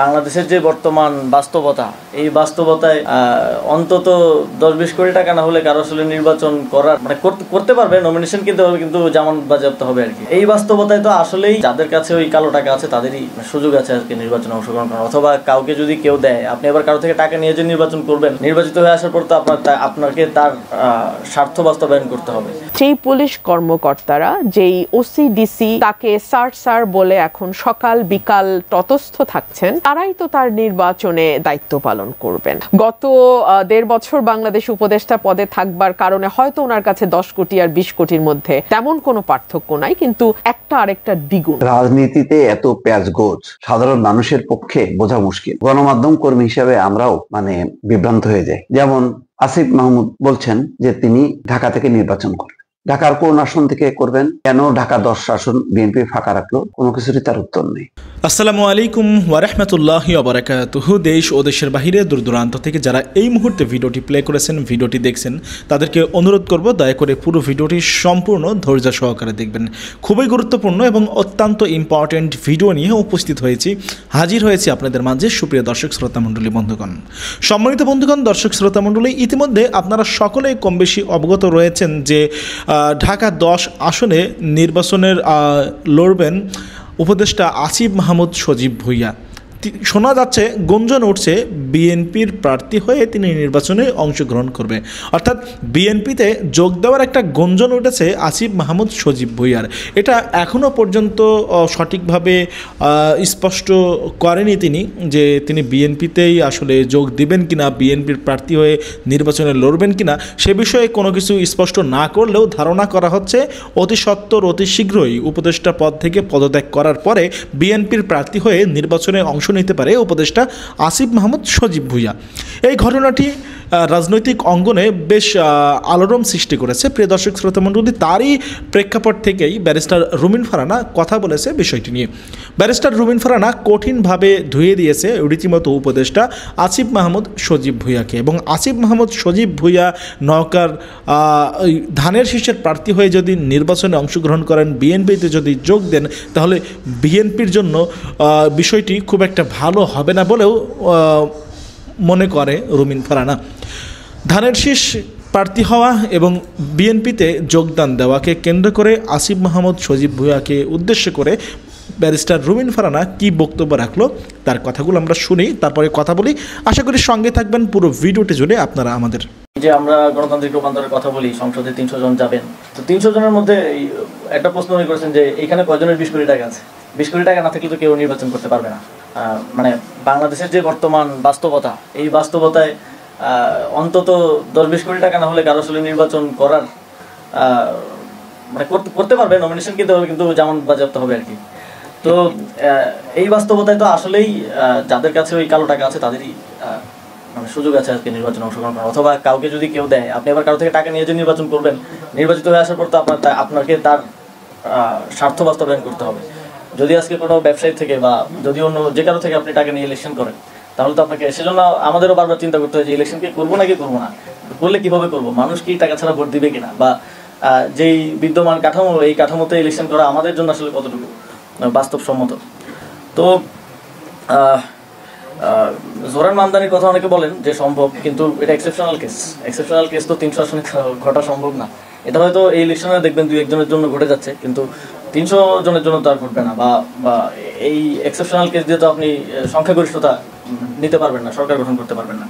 বাংলাদেশের যে বর্তমান বাস্তবতা, এই বাস্তবতায় অন্তত 10-20 কোটি টাকা না হলে কারো আসলে নির্বাচন করার মানে করতে পারবে, নমিনেশন কিনতে পারবে, কিন্তু জামান বাজেয়াপ্ত হবে আর কি। এই বাস্তবতায় তো আসলেই যাদের কাছে ওই কালো টাকা আছে তাদেরই সুযোগ আছে আজকে নির্বাচনে অংশগ্রহণ করার, অথবা কাউকে যদি কেউ দেয়, আপনি এবার কারো থেকে টাকা নিয়ে যে নির্বাচন করবেন, নির্বাচিত হয়ে আসার পর তো আপনাকে তার স্বার্থ বাস্তবায়ন করতে হবে। যেই পুলিশ কর্মকর্তারা, যেই ওসিডিসি তাকে স্যার বলে এখন সকাল বিকাল তটস্থ থাকছেন, তারাই তো তার নির্বাচনে দায়িত্ব পালন করবেন। গত 1.5 বছর বাংলাদেশ উপদেষ্টা পদে থাকবার কারণে হয়তো ওনার কাছে 10 কোটি আর 20 কোটির মধ্যে তেমন কোনো পার্থক্য নাই, কিন্তু একটা আরেকটা দ্বিগুণ। রাজনীতিতে এত প্যাঁচগোছ সাধারণ মানুষের পক্ষে বোঝা মুশকিল। গণমাধ্যম কর্মী হিসেবে আমরাও বিভ্রান্ত হয়ে যাই। যেমন আসিফ মাহমুদ বলছেন যে তিনি ঢাকা থেকে নির্বাচন করবেন। ঢাকার কোন আসন থেকে করবেন, কেন ঢাকা 10 আসন বিএনপি ফাঁকা রাখলো, কোনো কিছুরই তার উত্তর নেই। আসসালামু আলাইকুম ওয়া রাহমাতুল্লাহি ওয়া বারাকাতুহু। দেশ ও দেশের বাহিরে দূর দূরান্ত থেকে যারা এই মুহূর্তে ভিডিওটি প্লে করেছেন, ভিডিওটি দেখছেন, তাদেরকে অনুরোধ করব দয়া করে পুরো ভিডিওটি সম্পূর্ণ ধৈর্য সহকারে দেখবেন। খুবই গুরুত্বপূর্ণ এবং অত্যন্ত ইম্পর্টেন্ট ভিডিও নিয়ে উপস্থিত হয়েছি, হাজির হয়েছি আপনাদের মাঝে। সুপ্রিয় দর্শক শ্রোতা মণ্ডলী, বন্ধুগণ, সম্মানিত বন্ধুগণ, দর্শক শ্রোতা মণ্ডলী, ইতিমধ্যে আপনারা সকলেই কম বেশি অবগত রয়েছেন যে ঢাকা 10 আসনে নির্বাচনের লড়বেন উপদেষ্টা আসিফ মাহমুদ সজীব ভুঁইয়া। শোনা যাচ্ছে, গুঞ্জন উঠছে বিএনপির প্রার্থী হয়ে তিনি নির্বাচনে অংশগ্রহণ করবে, অর্থাৎ বিএনপিতে যোগ দেওয়ার একটা গুঞ্জন উঠেছে আসিফ মাহমুদ সজীব ভুঁইয়ার। এটা এখনও পর্যন্ত সঠিকভাবে স্পষ্ট করেনি তিনি যে তিনি বিএনপিতেই আসলে যোগ দিবেন কিনা, বিএনপির প্রার্থী হয়ে নির্বাচনে লড়বেন কিনা, সে বিষয়ে কোনো কিছু স্পষ্ট না করলেও ধারণা করা হচ্ছে অতি সত্বর অতি শীঘ্রই উপদেষ্টা পদ থেকে পদত্যাগ করার পরে বিএনপির প্রার্থী হয়ে নির্বাচনে অংশ নিতে পারে উপদেষ্টা আসিফ মাহমুদ সজীব ভুঁইয়া। এই ঘটনাটি রাজনৈতিক অঙ্গনে বেশ আলোড়ন সৃষ্টি করেছে। প্রিয় দর্শক শ্রোতা মণ্ডলী, তারই প্রেক্ষাপট থেকেই ব্যারিস্টার রুমিন ফারহানা কথা বলেছে বিষয়টি নিয়ে। ব্যারিস্টার রুমিন ফারহানা কঠিনভাবে ধুয়ে দিয়েছে রীতিমতো উপদেষ্টা আসিফ মাহমুদ সজীব ভুঁইয়াকে, এবং আসিফ মাহমুদ সজীব ভুঁইয়া নওগাঁর ধানের শীষের প্রার্থী হয়ে যদি নির্বাচনে অংশগ্রহণ করেন, বিএনপিতে যদি যোগ দেন, তাহলে বিএনপির জন্য বিষয়টি খুব একটা ভালো হবে না বলেও মনে করে রুমিন ফারহানা। ধানের শীষ প্রার্থী হওয়া এবং বিএনপিতে যোগদান দেওয়াকে কেন্দ্র করে আসিফ মাহমুদ সজীব ভুঁইয়াকে উদ্দেশ্য করে ব্যারিস্টার রুমিন ফারহানা কি বক্তব্য রাখলো, তার কথাগুলো আমরা শুনি, তারপরে কথা বলি। আশা করি সঙ্গে থাকবেন পুরো ভিডিওটি জুড়ে আপনারা আমাদের। যে আমরা গণতান্ত্রিক রূপান্তরের কথা বলি, সংসদে 300 জন যাবেন, তো 300 জনের মধ্যে একটা প্রশ্ন মনে করেছেন যে এখানে কয়জনের 20 কোটি টাকা আছে? 20 কোটি টাকা না থাকলে তো কেউ নির্বাচন করতে পারবে না। মানে বাংলাদেশের যে বর্তমান বাস্তবতা, এই বাস্তবতায় অন্তত 10-20 কোটি টাকা না হলে কারো আসলে নির্বাচন করার মানে করতে পারবে, নমিনেশন কিনতে পারবে, কিন্তু জামান বাজেয়াপ্ত হবে আর কি। তো এই বাস্তবতায় তো আসলেই যাদের কাছে ওই কালো টাকা আছে তাদেরই মানে সুযোগ আছে আজকে নির্বাচনে অংশগ্রহণ করার, অথবা কাউকে যদি কেউ দেয়, আপনি এবার কারো থেকে টাকা নিয়ে যে নির্বাচন করবেন, নির্বাচিত হয়ে আসার পর তো আপনাকে তার স্বার্থ বাস্তবায়ন করতে হবে। যদি আজকে কোনো ব্যবসায়ী থেকে বা যদি অন্য যে কারো থেকে আপনি টাকা নিয়ে ইলেকশন করেন, তাহলে তো আপনাকে, সেজন্য আমাদেরও বারবার চিন্তা করতে হয় যে ইলেকশন কি করবো নাকি করবো না, করলে কিভাবে করবো, মানুষ কি টাকা ছাড়া ভোট দিবে কিনা, বা যেই বিদ্যমান কাঠামো, এই কাঠামোতে ইলেকশন করা আমাদের জন্য আসলে কতটুকু বাস্তবসম্মত। তো জোরান মামদানির কথা অনেকে বলেন যে সম্ভব, কিন্তু এটা এক্সেপশনাল কেস তো 300 আসনে ঘটা সম্ভব না। এটা হয়তো এই ইলেকশনে দেখবেন 2-1 জনের জন্য ঘটে যাচ্ছে, কিন্তু 300 জনের জন্য তো আর ঘটবে না। বা এই এক্সেপশনাল কেস দিয়ে তো আপনি সংখ্যাগরিষ্ঠতা নিতে পারবেন না, সরকার গঠন করতে পারবেন না।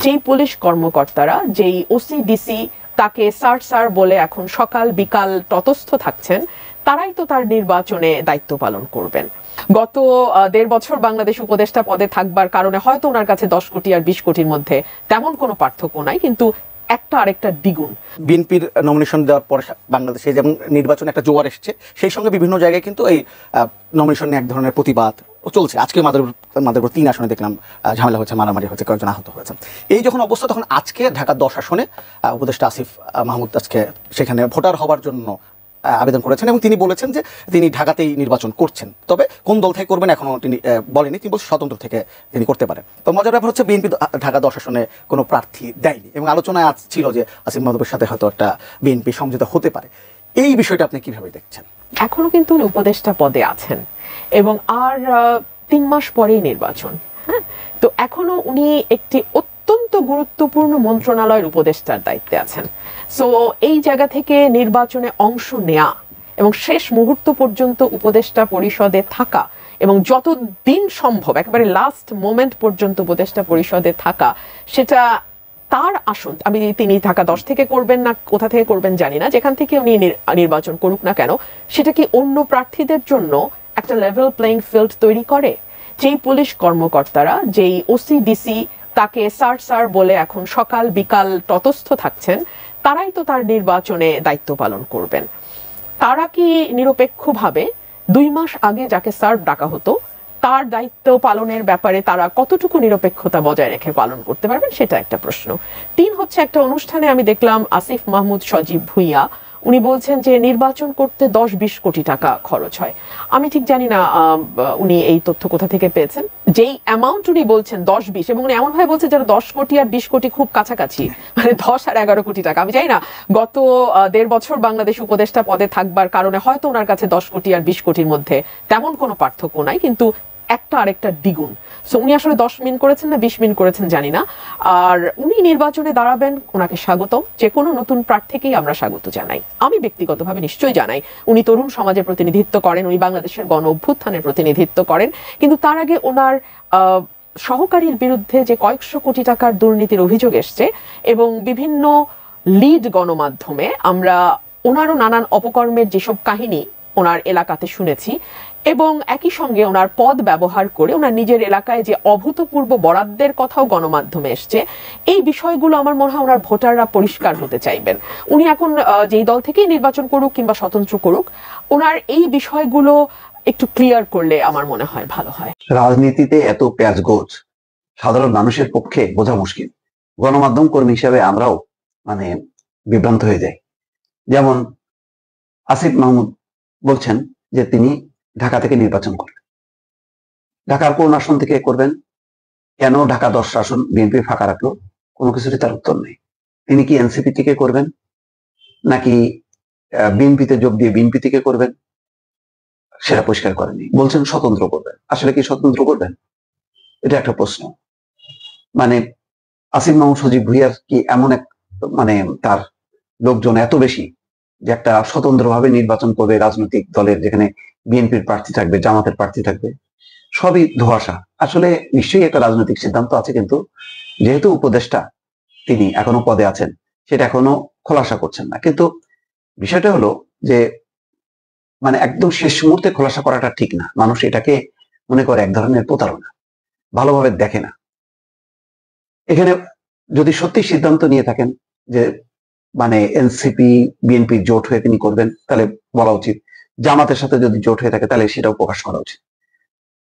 যেই পুলিশ কর্মকর্তারা, যেই ওসিডিসি তাকে স্যার বলে এখন সকাল বিকাল তটস্থ থাকছেন, তারাই তো তার নির্বাচনে দায়িত্ব পালন করবেন। গত 1.5 বছর বাংলাদেশ উপদেষ্টা পদে থাকবার কারণে হয়তো ওনার কাছে 10 কোটি আর 20 কোটির মধ্যে তেমন কোনো পার্থক্য নাই, কিন্তু একটা আরেকটা দ্বিগুণ। বিএনপির নমিনেশন দেওয়ার পর বাংলাদেশে যেমন নির্বাচনে একটা জোয়ার এসছে, সেই সঙ্গে বিভিন্ন জায়গায় কিন্তু এই নমিনেশন নিয়ে এক ধরনের প্রতিবাদ চলছে। আজকে মাদারীপুর 3 আসনে দেখলাম ঝামেলা হচ্ছে, মারামারি হচ্ছে, কয়েকজন আহত হয়েছে। এই যখন অবস্থা, তখন আজকে ঢাকা 10 আসনে উপদেষ্টা আসিফ মাহমুদ আজকে সেখানে ভোটার হওয়ার জন্য আবেদন করেছেন, এবং তিনি বলেছেন যে তিনি ঢাকাতেই নির্বাচন করছেন। তবে কোন দল থেকে করবেন এখনও তিনি বলেনি, তিনি বলছেন স্বতন্ত্র থেকে তিনি করতে পারেন। তো মজার ব্যাপার হচ্ছে, বিএনপি ঢাকা 10 আসনে কোনো প্রার্থী দেয়নি, এবং আলোচনায় ছিল যে আসিফ মাহমুদের সাথে হয়তো একটা বিএনপি সমঝোতা হতে পারে। এই বিষয়টা আপনি কিভাবে দেখছেন? এখনো কিন্তু উপদেষ্টা পদে আছেন, এবং আর 3 মাস পরেই নির্বাচন। হ্যাঁ, তো এখনো উনি একটি অত্যন্ত গুরুত্বপূর্ণ মন্ত্রণালয়ের উপদেষ্টার দায়িত্বে আছেন। সো এই জায়গা থেকে নির্বাচনে অংশ নেয়া এবং শেষ মুহূর্ত পর্যন্ত উপদেষ্টা পরিষদে থাকা এবং যতদিন সম্ভব একেবারে লাস্ট মোমেন্ট পর্যন্ত উপদেষ্টা পরিষদে থাকা, সেটা তার আসন। তিনি ঢাকা 10 থেকে করবেন না কোথা থেকে করবেন জানি না, যেখান থেকে উনি নির্বাচন করুক না কেন, সেটা কি অন্য প্রার্থীদের জন্য একটা লেভেল প্লেইং ফিল্ড তৈরি করে? যেই পুলিশ কর্মকর্তারা, যেই ওসি ডিসি তাকে স্যার বলে এখন সকাল বিকাল তটস্থ থাকছেন, তারাই তো তার নির্বাচনে দায়িত্ব পালন করবেন। তারা কি নিরপেক্ষভাবে 2 মাস আগে যাকে স্যার ডাকা হতো তার দায়িত্ব পালনের ব্যাপারে তারা কতটুকু নিরপেক্ষতা বজায় রেখে পালন করতে পারবেন, সেটা একটা প্রশ্ন। 3 হচ্ছে, একটা অনুষ্ঠানে আমি দেখলাম আসিফ মাহমুদ সজীব ভুঁইয়া উনি বলছেন যে নির্বাচন করতে 10-20 কোটি টাকা খরচ হয়। আমি ঠিক জানি না উনি এই তথ্য কোথা থেকে পেয়েছেন। যেই অ্যামাউন্ট উনি বলছেন 10-20, এবং উনি এমনভাবে বলছেন যারা 10 কোটি আর 20 কোটি খুব কাছাকাছি, মানে 10 আর 11 কোটি টাকা। আমি জানি না গত 1.5 বছর বাংলাদেশ উপদেষ্টা পদে থাকবার কারণে হয়তো ওনার কাছে 10 কোটি আর 20 কোটির মধ্যে তেমন কোনো পার্থক্য নাই, কিন্তু একটা আরেকটা দ্বিগুণ। সো উনি আসলে 10 মিন করেছেন না 20 মিন করেছেন জানি না। আর উনি নির্বাচনে দাঁড়াবেন, ওনাকে স্বাগত। যে কোনো নতুন প্রার্থীকেই আমরা স্বাগত জানাই, আমি ব্যক্তিগতভাবে নিশ্চয়ই জানাই। উনি তরুণ সমাজের প্রতিনিধিত্ব করেন, উনি বাংলাদেশের গণ অভ্যুত্থানের প্রতিনিধিত্ব করেন, কিন্তু তার আগে ওনার সহকারীর বিরুদ্ধে যে কয়েকশো কোটি টাকার দুর্নীতির অভিযোগ এসছে এবং বিভিন্ন লিড গণমাধ্যমে আমরা ওনারও নানান অপকর্মের যেসব কাহিনী ওনার এলাকাতে শুনেছি, এবং একই সঙ্গে ওনার পদ ব্যবহার করে ওনার নিজের এলাকায় যে অভূতপূর্ব বরাদ্দের কথাও গণমাধ্যমে এসছে, এই বিষয়গুলো আমার মনে হয় ওনার ভোটাররা পরিষ্কার হতে চাইবেন। উনি এখন যেই দল থেকেই নির্বাচন করুক কিংবা স্বতন্ত্র করুক, ওনার এই বিষয়গুলো একটু ক্লিয়ার করলে আমার মনে হয় ভালো হয়। রাজনীতিতে এত পেঁয়াজগোছ সাধারণ মানুষের পক্ষে বোঝা মুশকিল। গণমাধ্যম কর্মী হিসাবে আমরাও বিভ্রান্ত হয়ে যাই। যেমন আসিফ মাহমুদ বলছেন যে তিনি ঢাকা থেকে নির্বাচন করবেন। ঢাকার কোন আসন থেকে করবেন, কেন ঢাকা 10 আসন বিএনপি ফাঁকা রাখলো, কোনো কিছুরই তার উত্তর নেই। তিনি কি এনসিপি থেকে করবেন নাকি বিএনপিতে যোগ দিয়ে বিএনপি থেকে করবেন, সেটা পরিষ্কার করেনি। বলছেন স্বতন্ত্র করবেন। আসলে কি স্বতন্ত্র করবেন, এটা একটা প্রশ্ন। মানে আসিফ মাহমুদ সজীব ভুঁইয়ার কি এমন এক তার লোকজন এত বেশি যে একটা স্বতন্ত্রভাবে নির্বাচন করবে রাজনৈতিক দলের, যেখানে বিএনপির প্রার্থী থাকবে, জামাতের প্রার্থী থাকবে, সবই ধোঁয়াশা। আসলে নিশ্চয়ই একটা রাজনৈতিক সিদ্ধান্ত আছে, কিন্তু যেহেতু উপদেষ্টা তিনি এখনো পদে আছেন, সেটা এখনো খোলাসা করছেন না। কিন্তু বিষয়টা হলো যে একদম শেষ মুহূর্তে খোলাসা করাটা ঠিক না। মানুষ এটাকে মনে করে এক ধরনের প্রতারণা, ভালোভাবে দেখে না। এখানে যদি সত্যি সিদ্ধান্ত নিয়ে থাকেন যে এনসিপি বিএনপি জোট হয়ে তিনি করবেন, তাহলে বলা উচিত। জামাতের সাথে যদি জোট হয়ে থাকে তাহলে সেটাও প্রকাশ করা উচিত।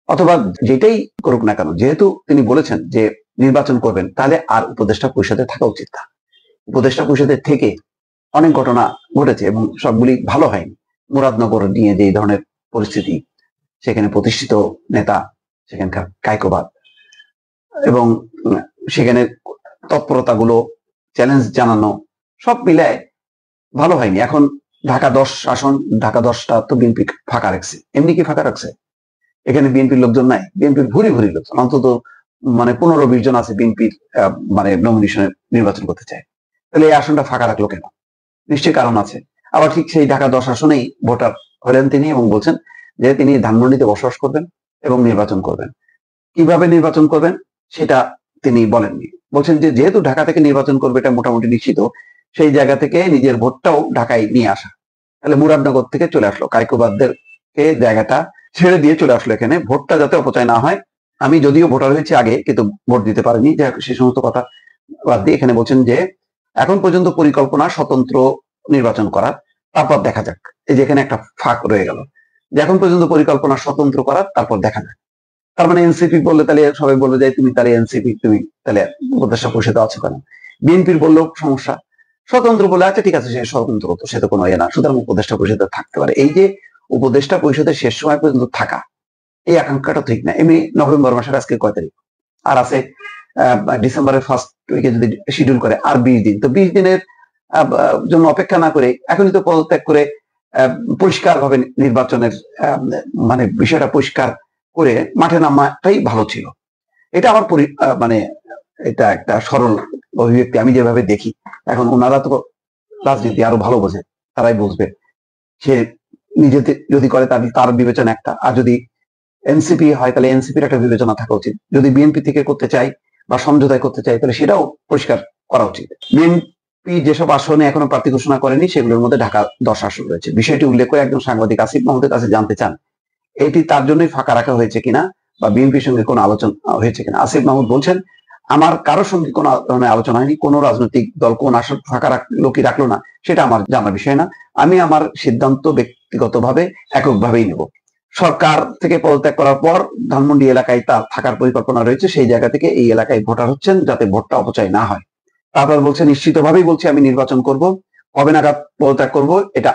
অথবা যেটাই করুক না কেন, যেহেতু তিনি বলেছেন যে নির্বাচন করবেন, তাহলে আর উপদেষ্টা পরিষদে থাকা উচিত না। উপদেষ্টা পরিষদের থেকে অনেক ঘটনা ঘটেছে এবং সবগুলি ভালো হয়নি। মুরাদনগর নিয়ে যে ধরনের পরিস্থিতি, সেখানে প্রতিষ্ঠিত নেতা, সেখানকার কায়কোবাদ এবং সেখানে তৎপরতাগুলো, চ্যালেঞ্জ জানানো, সব মিলায় ভালো হয়নি। এখন ঢাকা 10 আসন, ঢাকা 10টা তো বিএনপি ফাঁকা রাখছে। এমনি কি ফাঁকা রাখছে? এখানে বিএনপির লোকজন নাই, বিএনপির ভুরি ভুরি লোকজন, অন্তত 15-20 জন আছে বিএনপির নমিনেশনে নির্বাচন করতে চায়। তাহলে এই আসনটা ফাঁকা রাখলো কেন? নিশ্চয়ই কারণ আছে। আবার ঠিক সেই ঢাকা 10 আসনেই ভোটার হলেন তিনি এবং বলছেন যে তিনি ধানমন্ডিতে বসবাস করবেন এবং নির্বাচন করবেন। কিভাবে নির্বাচন করবেন সেটা তিনি বলেননি। বলছেন যে যেহেতু ঢাকা থেকে নির্বাচন করবে এটা মোটামুটি নিশ্চিত, সেই জায়গা থেকে নিজের ভোটটাও ঢাকায় নিয়ে আসা। তাহলে মুরাদনগর থেকে চলে আসলো, কায়কোবাদদেরকে জায়গাটা ছেড়ে দিয়ে চলে আসলো এখানে, ভোটটা যাতে অপচয় না হয়। আমি যদিও ভোটার হয়েছি আগে, কিন্তু ভোট দিতে পারিনি, সে সমস্ত কথা বাদ দিয়ে এখানে বলছেন যে এখন পর্যন্ত পরিকল্পনা স্বতন্ত্র নির্বাচন করার, তারপর দেখা যাক। এই যে এখানে একটা ফাঁক রয়ে গেল, যে এখন পর্যন্ত পরিকল্পনা স্বতন্ত্র করার, তারপর দেখা যাক। তার মানে এনসিপি বললে তাহলে সবাই বলবে যে তুমি তাহলে এনসিপি, তুমি তাহলে উপদেষ্টা পরিষদে আছো কেন? বিএনপির বললেও সমস্যা, স্বতন্ত্র বলে আচ্ছা ঠিক আছে, সে স্বতন্ত্র তো, সে তো কোনো না, সুতরাং উপদেষ্টা পরিষদে থাকতে পারে। এই যে উপদেষ্টা পরিষদের শেষ সময় পর্যন্ত থাকা, এই আকাঙ্ক্ষাটা ঠিক না। এমনি নভেম্বর মাসের আজকে কয় তারিখ, আর আছে ডিসেম্বরের ফার্স্ট উইকে যদি শিডিউল করে আর 20 দিন, তো 20 দিনের জন্য অপেক্ষা না করে এখনই তো পদত্যাগ করে পরিষ্কার ভাবে নির্বাচনের বিষয়টা পরিষ্কার করে মাঠে নামাটাই ভালো ছিল। এটা আমার মানে এটা একটা সরল অভিব্যক্তি, আমি যেভাবে দেখি। এখন ওনারা তো রাজনীতি আরো ভালো বোঝে, তারাই বুঝবে। সে নিজেতে যদি করে তার বিবেচনা একটা, আর যদি এনসিপি হয় তাহলে এনসিপির একটা বিবেচনা থাকা উচিত। যদি বিএনপি থেকে করতে চাই বা সমঝোতায় করতে চাই তাহলে সেটাও পরিষ্কার করা উচিত। বিএনপি যেসব আসনে এখনো প্রার্থী ঘোষণা করেনি সেগুলোর মধ্যে ঢাকা 10 আসন রয়েছে। বিষয়টি উল্লেখ করে একজন সাংবাদিক আসিফ মাহমুদের কাছে জানতে চান এটি তার জন্যই ফাঁকা রাখা হয়েছে কিনা বা বিএনপির সঙ্গে কোনো আলোচনা হয়েছে কিনা। আসিফ মাহমুদ বলছেন, আমার কারোর সঙ্গে কোনো ধরনের আলোচনা হয়নি। কোনো রাজনৈতিক দল কোন আসন ফাঁকা রাখলো কি রাখলো না সেটা আমার জানার বিষয় না। আমি আমার সিদ্ধান্ত ব্যক্তিগতভাবে এককভাবেই নেব। সরকার থেকে পদত্যাগ করার পর ধানমন্ডি এলাকায় তার থাকার পরিকল্পনা রয়েছে, সেই জায়গা থেকে এই এলাকায় ভোটার হচ্ছেন যাতে ভোটটা অপচয় না হয়। তারপর বলছে, নিশ্চিতভাবেই বলছি আমি নির্বাচন করব, কবে নাগাদ পদত্যাগ করব এটা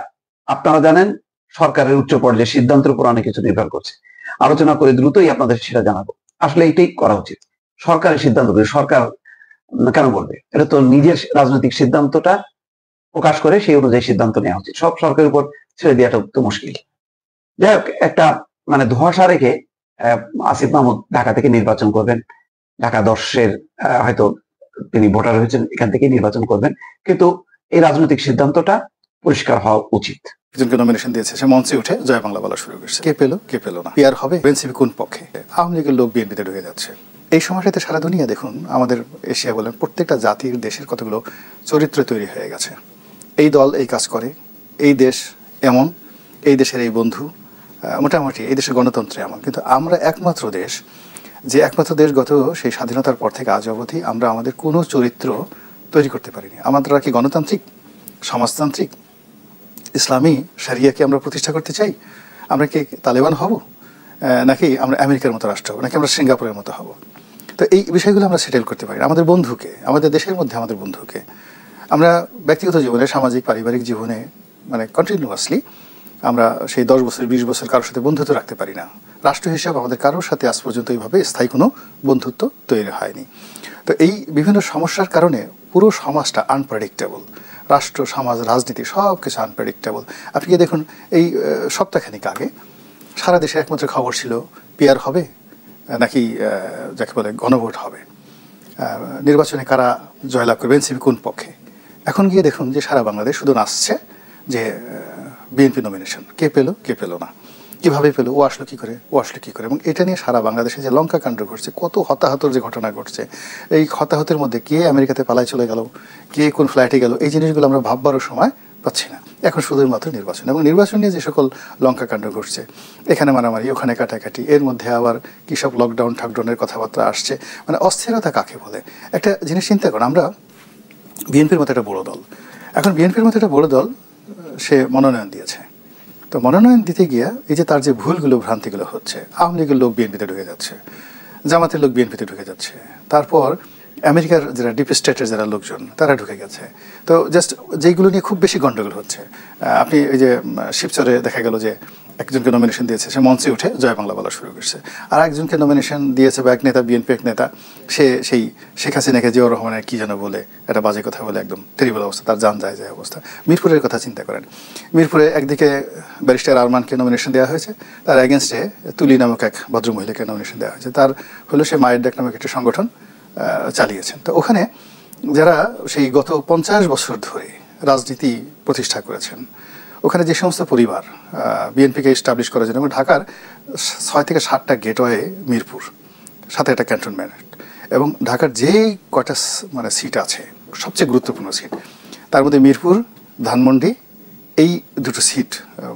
আপনারা জানেন। সরকারের উচ্চ পর্যায়ে সিদ্ধান্তের উপর অনেক কিছু নির্ভর করছে, আলোচনা করে দ্রুতই আপনাদের সেটা জানাবো। আসলে এটাই করা উচিত। সরকারের সিদ্ধান্ত সরকার কেন বলবে? এটা তো নিজের রাজনৈতিক সিদ্ধান্তটা প্রকাশ করে সেই অনুযায়ী সিদ্ধান্ত নেওয়া উচিত। সব সরকারের উপর ছেড়ে দেওয়াটা তো মুশকিল। যাই হোক, একটা মানে ধোঁয়াশা রেখে আসিফ মাহমুদ ঢাকা থেকে নির্বাচন করবেন, ঢাকা 10-এর হয়তো তিনি ভোটার হয়েছেন, এখান থেকে নির্বাচন করবেন, কিন্তু এই রাজনৈতিক সিদ্ধান্তটা পরিষ্কার হওয়া উচিত। একজনকে নমিনেশন দিয়েছে, সে মঞ্চে উঠে জয় বাংলা বলা শুরু করছে। কে পেলো কে পেলো না, পিআর হবে, এনসিপি কোন পক্ষে, আওয়ামী লীগের লোক বিএনপিতে ঢুকে যাচ্ছে। এই সময়টাতে সারা দুনিয়া দেখুন, আমাদের এশিয়া বলেন, প্রত্যেকটা জাতির দেশের কতগুলো চরিত্র তৈরি হয়ে গেছে। এই দল এই কাজ করে, এই দেশ এমন, এই দেশের এই বন্ধু, মোটামুটি এই দেশের গণতন্ত্র এমন। কিন্তু আমরা একমাত্র দেশ গত সেই স্বাধীনতার পর থেকে আজ অবধি আমরা আমাদের কোনো চরিত্র তৈরি করতে পারিনি। আমরা কি গণতান্ত্রিক, সমাজতান্ত্রিক, ইসলামী শরিয়াকে আমরা প্রতিষ্ঠা করতে চাই? আমরা কি তালেবান হব, নাকি আমরা আমেরিকার মতো রাষ্ট্র হব, নাকি আমরা সিঙ্গাপুরের মতো হব? তো এই বিষয়গুলো আমরা সেটেল করতে পারি। আমাদের বন্ধুকে, আমাদের দেশের মধ্যে আমাদের বন্ধুকে আমরা ব্যক্তিগত জীবনে, সামাজিক পারিবারিক জীবনে মানে কন্টিনিউয়াসলি আমরা সেই 10 বছর 20 বছর কারোর সাথে বন্ধুত্ব রাখতে পারি না। রাষ্ট্র হিসাবে আমাদের কারোর সাথে আজ পর্যন্ত এইভাবে স্থায়ী কোনো বন্ধুত্ব তৈরি হয়নি। তো এই বিভিন্ন সমস্যার কারণে পুরো সমাজটা আনপ্রেডিক্টেবল। রাষ্ট্র, সমাজ, রাজনীতি সব কিছু আনপ্রেডিক্টেবল। আপনি কি দেখুন, এই সপ্তাহখানিক আগে সারা দেশে একমাত্র খবর ছিল পিআর হবে নাকি যাকে বলে গণভোট হবে, নির্বাচনে কারা জয়লাভ করবে, এনসিপি কোন পক্ষে। এখন গিয়ে দেখুন যে সারা বাংলাদেশ শুধু নাচছে যে বিএনপি নমিনেশন কে পেলো কে পেলো না, কীভাবে পেলো, ও আসলো কী করে, ও আসলো কী করে। এবং এটা নিয়ে সারা বাংলাদেশে যে লঙ্কা কাণ্ড ঘটছে, কত হতাহতর যে ঘটনা ঘটছে, এই হতাহতের মধ্যে কে আমেরিকাতে পালায় চলে গেল, কে কোন ফ্লাইটে গেল, এই জিনিসগুলো আমরা ভাববারও সময় পাচ্ছি না। এখন শুধুমাত্র নির্বাচন, এবং নির্বাচন নিয়ে যে সকল লঙ্কা কাণ্ড ঘটছে, এখানে মারামারি, ওখানে কাটাকাটি, এর মধ্যে আবার কী সব লকডাউন ঠাকডাউনের কথাবার্তা আসছে। মানে অস্থিরতা কাকে বলে? একটা জিনিস চিন্তা করুন, আমরা বিএনপির মতো একটা বড় দল, এখন বিএনপির মতো একটা বড় দল সে মনোনয়ন দিয়েছে। তো মনোনয়ন দিতে গিয়া এই যে তার যে ভুলগুলো ভ্রান্তিগুলো হচ্ছে, আওয়ামী লীগের লোক বিএনপিতে ঢুকে যাচ্ছে, জামাতের লোক বিএনপিতে ঢুকে যাচ্ছে, তারপর আমেরিকার যারা ডিপ স্টেটের যারা লোকজন তারা ঢুকে গেছে। তো জাস্ট যেইগুলো নিয়ে খুব বেশি গন্ডগোল হচ্ছে, আপনি এই যে শিবচরে দেখা গেল যে একজনকে নমিনেশন দিয়েছে, সে মঞ্চে উঠে জয় বাংলা বলা শুরু করছে। আর একজনকে নমিনেশন দিয়েছে বা এক নেতা, বিএনপি এক নেতা, সে সেই শেখ হাসিনাকে জিয়াউর রহমানের কী যেন বলে একটা বাজে কথা বলে, একদম টেরিবল অবস্থা, তার জান যায় যায় অবস্থা। মিরপুরের কথা চিন্তা করেন, মিরপুরে একদিকে ব্যারিস্টার আরমানকে নমিনেশন দেওয়া হয়েছে, তার এগেনস্টে তুলি নামক এক ভদ্রমহিলাকে নমিনেশন দেওয়া হয়েছে। তার হলো সে মায়ের ডাক নামক একটা সংগঠন চালিয়েছেন। তো ওখানে যারা সেই গত 50 বছর ধরে রাজনীতি প্রতিষ্ঠা করেছেন, ওখানে যে সমস্ত পরিবার বিএনপিকে এস্টাবলিশ করার জন্য, ঢাকার 6 থেকে 7টা গেটওয়ে মিরপুর, সাথে একটা ক্যান্টনমেন্ট, এবং ঢাকার যেই কয়টা মানে সিট আছে সবচেয়ে গুরুত্বপূর্ণ সিট, তার মধ্যে মিরপুর, ধানমন্ডি, এই দুটো সিট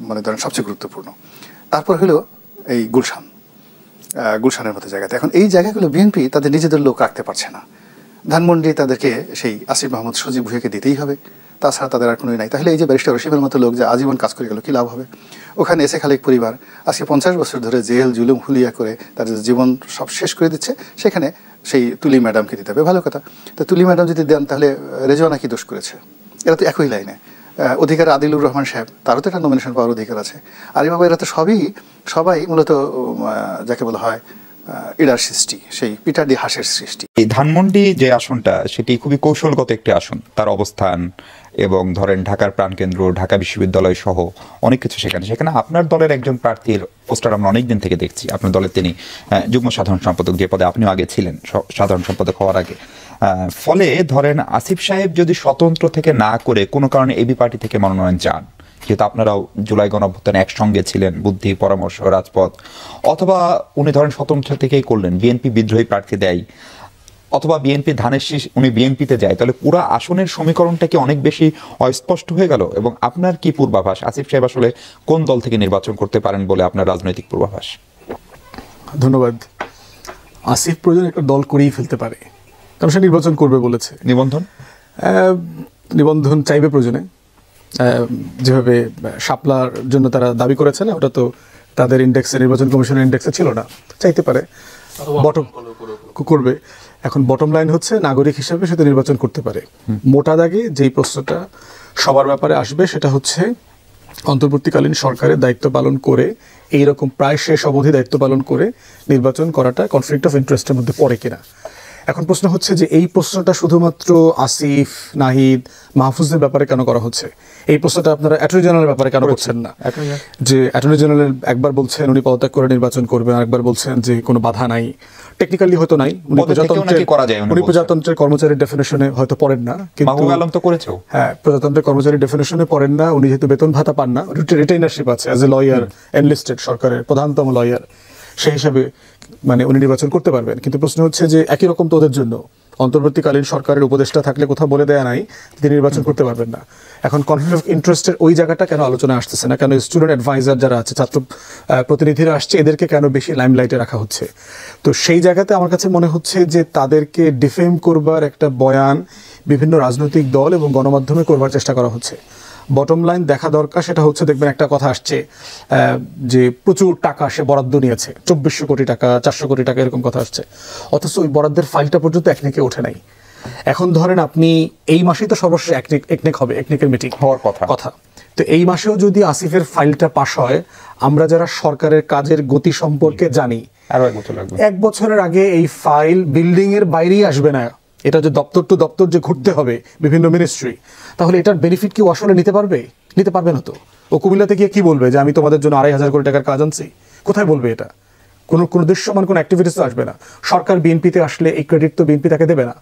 মানে ধরেন সবচেয়ে গুরুত্বপূর্ণ। তারপর হলো এই গুলশানের মতো জায়গাতে। এখন এই জায়গাগুলো বিএনপি তাদের নিজেদের লোক রাখতে পারছে না। ধানমন্ডি তাদেরকে সেই আসিফ মাহমুদ, সজীব ভুঁইয়াকে দিতেই হবে, তাছাড়া তাদের আর কোনোই নাই। তাহলে এই যে ব্যারিস্টার রশিদের মতো লোক যে আজীবন কাজ করে গেল, কী লাভ হবে? ওখানে এসে খালেক পরিবার আজকে 50 বছর ধরে জেল জুলুম হুলিয়া করে তাদের জীবন সব শেষ করে দিচ্ছে, সেখানে সেই তুলি ম্যাডামকে দিতে হবে। ভালো কথা, তো তুলি ম্যাডাম যদি দেন তাহলে রেজওয়ানা কি দোষ করেছে? এরা তো একই লাইনে। অধিকার আদিলুর রহমান সাহেব, তারও তো একটা নমিনেশন পাওয়ার অধিকার আছে। আর বাবা, এরা তো সবাই মূলত যাকে বলা হয় ইড়ার সৃষ্টি, সেই পিটারি হাসের সৃষ্টি। এই ধানমন্ডি যে আসনটা সেটি খুবই কৌশলগত একটি আসন, তার অবস্থান এবং ধরেন ঢাকার প্রাণকেন্দ্র, ঢাকা বিশ্ববিদ্যালয় সহ অনেক কিছু সেখানে আপনার দলের একজন প্রার্থীর পোস্টার আমরা অনেকদিন থেকে দেখছি। আপনার দলের তিনি যুগ্ম সাধারণ সম্পাদক, যে পদে আপনিও আগে ছিলেন, সাধারণ সম্পাদক হওয়ার আগে। ফলে ধরেন আসিফ সাহেব যদি স্বতন্ত্র থেকে না করে কোনো কারণে এবি পার্টি থেকে মনোনয়ন চান, যেহেতু আপনারাও জুলাই গণঅভ্যুত্থানে একসঙ্গে ছিলেন, বুদ্ধি পরামর্শ রাজপথ, অথবা উনি ধরেন স্বতন্ত্র থেকেই করলেন, বিএনপি বিদ্রোহী প্রার্থী দেয়, অথবা বিএনপি ধানের শীষ উনি বিএনপিতে যায়, তাহলে পুরো আসনের সমীকরণটা কি অনেক বেশি অস্পষ্ট হয়ে গেল? এবং আপনার কি পূর্বাভাস, আসিফ সাহেব আসলে কোন দল থেকে নির্বাচন করতে পারেন বলে আপনার রাজনৈতিক পূর্বাভাস? ধন্যবাদ। আসিফ প্রয়োজন একটা দল করেই ফেলতে পারে, কারণ সে নির্বাচন করবে বলেছে। নিবন্ধন চাইবে প্রয়োজনে, যেভাবে শাপলার জন্য তারা দাবি করেছে না, ওটা তো তাদের ইন্ডেক্সে, নির্বাচন কমিশনের ইন্ডেক্সে ছিল না, চাইতে পারে, বটম করবে। এখন বটম লাইন হচ্ছে নাগরিক হিসেবে সে তো নির্বাচন করতে পারে। মোটা দাগে যেই প্রশ্নটা সবার ব্যাপারে আসবে সেটা হচ্ছে অন্তর্বর্তীকালীন সরকারের দায়িত্ব পালন করে, এইরকম প্রায় শেষ অবধি দায়িত্ব পালন করে নির্বাচন করাটা কনফ্লিক্ট অফ ইন্টারেস্টের মধ্যে পড়ে কিনা। এখন প্রশ্ন হচ্ছে যে এই প্রশ্নটা শুধুমাত্র আসিফ, নাহিদ, মাহফুজের ব্যাপারে কেন করা হচ্ছে? এই প্রশ্নটা আপনারা অ্যাটর্নি জেনারেলের ব্যাপারে কেন করছেন না? যে অ্যাটর্নি জেনারেল একবার বলছেন উনি পদত্যাগ করে নির্বাচন করবেন, আরেকবার বলছেন যে কোনো বাধা নাই। টেকনিক্যালি হয়তো নাই, উনি প্রজাতন্ত্রের কর্মচারীর ডেফিনেশনে হয়তো পড়েন না, কিন্তু হ্যাঁ, প্রজাতন্ত্রের কর্মচারীর ডেফিনেশনে পড়েন না। উনি যেহেতু বেতন ভাতা পান না, রিটেইনারশিপ আছে অ্যাজ এ লয়ার, এনলিস্টেড সরকারের প্রধানতম লয়ার, সেই হিসাবে মানে উনি নির্বাচন করতে পারবেন। কিন্তু প্রশ্ন হচ্ছে যে একই রকম তো ওদের জন্য অন্তর্বর্তীকালীন সরকারের উপদেষ্টা থাকলে কোথাও বলে দেয়া নাই তিনি নির্বাচন করতে পারবেন না। এখন কনফ্লিক্ট অফ ইন্টারেস্টের ওই জায়গাটা কেন আলোচনা আসতেছে না? কেন স্টুডেন্ট অ্যাডভাইজার যারা আছে, ছাত্র প্রতিনিধিরা আসছে, এদেরকে কেন বেশি লাইমলাইটে রাখা হচ্ছে? তো সেই জায়গাতে আমার কাছে মনে হচ্ছে যে তাদেরকে ডিফেম করবার একটা বয়ান বিভিন্ন রাজনৈতিক দল এবং গণমাধ্যমে করবার চেষ্টা করা হচ্ছে। বটম লাইন দেখা দরকার, সেটা হচ্ছে দেখবেন একটা কথা আসছে যে প্রচুর টাকা সে বরাদ্দ নিয়েছে, 2400 কোটি টাকা, 400 কোটি টাকা, এরকম কথা আসছে, অথচ ওই বরাদ্দের ফাইলটা পর্যন্ত একনেকে ওঠে নাই। এখন ধরেন আপনি এই মাসেই তো সর্বশেষ একনেক হবে, একনেকের মিটিং হওয়ার কথা, তো এই মাসেও যদি আসিফের ফাইলটা পাস হয়, আমরা যারা সরকারের কাজের গতি সম্পর্কে জানি, এক বছরের আগে এই ফাইল বিল্ডিং এর বাইরেই আসবে না। এটা যে দপ্তর টু দপ্তর যে ঘুরতে হবে বিভিন্ন মিনিস্ট্রি, তাহলে এটার বেনিফিট কি আসলে নিতে পারবে? নিতে পারবে না তো। ও কুমিল্লাতে গিয়ে কি বলবে যে আমি তোমাদের জন্য 2500 কোটি টাকার কাজ আনছি? কোথায় বলবে এটা? কোনো দৃশ্যমান কোনো অ্যাক্টিভিটিস তো আসবে না। সরকার বিএনপিতে আসলে এই ক্রেডিট তো বিএনপি তাকে দেবে না।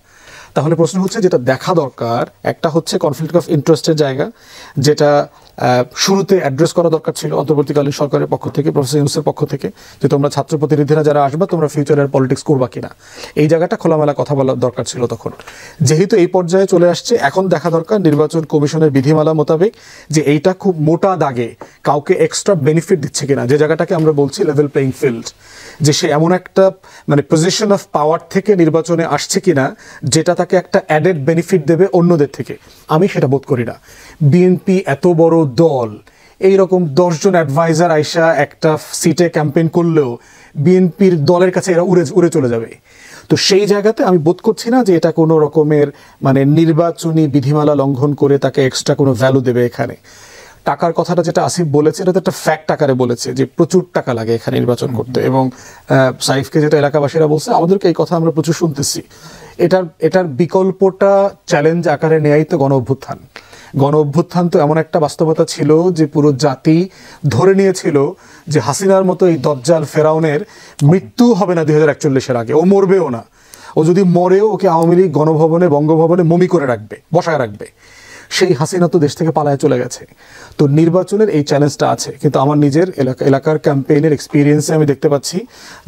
তাহলে প্রশ্ন হচ্ছে, যেটা দেখা দরকার একটা হচ্ছে কনফ্লিক্ট অফ ইন্টারেস্টের জায়গা, যেটা শুরুতে অ্যাড্রেস করা দরকার ছিল অন্তর্বর্তীকালীন সরকারের পক্ষ থেকে, প্রফেসর ইউনূসের পক্ষ থেকে, যে তোমরা ছাত্র প্রতিনিধিরা যারা আসবে তোমরা ফিউচারের পলিটিক্স করবা কিনা, এই জায়গাটা খোলামেলা কথা বলার দরকার ছিল তখন। যেহেতু এই পর্যায়ে চলে আসছে, এখন দেখা দরকার নির্বাচন কমিশনের বিধিমালা মোতাবেক যে এইটা খুব মোটা দাগে কাউকে এক্সট্রা বেনিফিট দিচ্ছে কিনা, যে জায়গাটাকে আমরা বলছি লেভেল প্লেইং ফিল্ড, যে সে এমন একটা মানে পজিশন অফ পাওয়ার থেকে নির্বাচনে আসছে কিনা যেটা তাকে একটা অ্যাডেড বেনিফিট দেবে অন্যদের থেকে। আমি সেটা বোধ করি না। বিএনপি এত বড় দল, এইরকম 10 জন অ্যাডভাইজার আইসা একটা সিটে ক্যাম্পেইন করলেও বিএনপির দলের কাছে এরা উড়ে চলে যাবে। তো সেই জায়গাতে আমি বোধ করছি না যে এটা কোনো রকমের মানে নির্বাচনী বিধিমালা লঙ্ঘন করে তাকে এক্সট্রা কোনো ভ্যালু দেবে এখানে। টাকার কথাটা যেটা আসিফ বলেছে, এটা তো একটা ফ্যাক্ট আকারে বলেছে যে প্রচুর টাকা লাগে এখানে নির্বাচন করতে, এবং সাইফকে যেটা এলাকাবাসীরা বলছে, আমাদেরকে এই কথা আমরা প্রচুর শুনতেছি। এটার বিকল্পটা চ্যালেঞ্জ আকারে নেয়াই তো গণ অভ্যুত্থান তো এমন একটা বাস্তবতা ছিল যে পুরো জাতি ধরে নিয়েছিল যে হাসিনার মতো এই দজ্জাল ফেরাউনের মৃত্যু হবে না 2041-এর আগে, ও মরবেও না। ও যদি মরেও ওকে আওয়ামী লীগ গণভবনে, বঙ্গভবনে মমি করে রাখবে, বসায় রাখবে। সেই হাসিনা তো দেশ থেকে পালায় চলে গেছে। তো নির্বাচনের এই চ্যালেঞ্জটা আছে, কিন্তু আমার নিজের এলাকার ক্যাম্পেইনের এক্সপিরিয়েন্সে আমি দেখতে পাচ্ছি,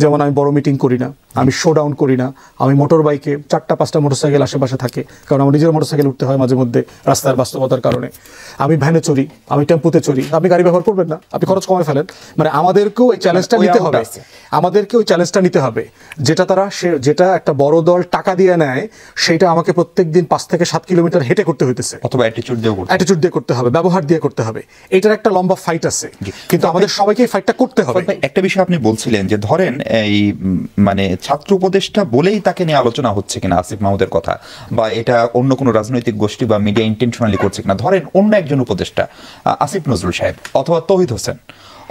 যেমন আমি বড় মিটিং করি না, আমি শো ডাউন করি না, আমি মোটর বাইকে 4-5টা মোটরসাইকেল আশেপাশে থাকে, কারণ আমার নিজের মোটরসাইকেল উঠতে হয় মাঝে মধ্যে রাস্তার বাস্তবতার কারণে। আমি ভ্যানে চড়ি, আমি টেম্পুতে চড়ি। আপনি গাড়ি ব্যবহার করবেন না, আপনি খরচ কমায় ফেলেন। মানে আমাদেরকেও এই চ্যালেঞ্জটা নিতে হবে, যেটা একটা বড় দল টাকা দিয়ে নেয়, সেটা আমাকে প্রত্যেক দিন 5 থেকে 7 কিলোমিটার হেঁটে করতে হইতেছে, অথবা অ্যাটিটিউড দিয়ে করতে হবে, ব্যবহার দিয়ে করতে হবে। এটার একটা লম্বা ফাইট আছে, কিন্তু আমাদের সবাইকে এই ফাইটটা করতে হবে। একটা বিষয় আপনি বলছিলেন যে ধরেন এই মানে ছাত্র উপদেষ্টা বলেই তাকে নিয়ে আলোচনা হচ্ছে কিনা আসিফ মাহমুদের কথা, বা এটা অন্য কোনো রাজনৈতিক গোষ্ঠী বা মিডিয়া ইন্টেনশনালি করছে কিনা। ধরেন অন্য একজন উপদেষ্টা আসিফ নজরুল সাহেব অথবা তৌহিদ হোসেন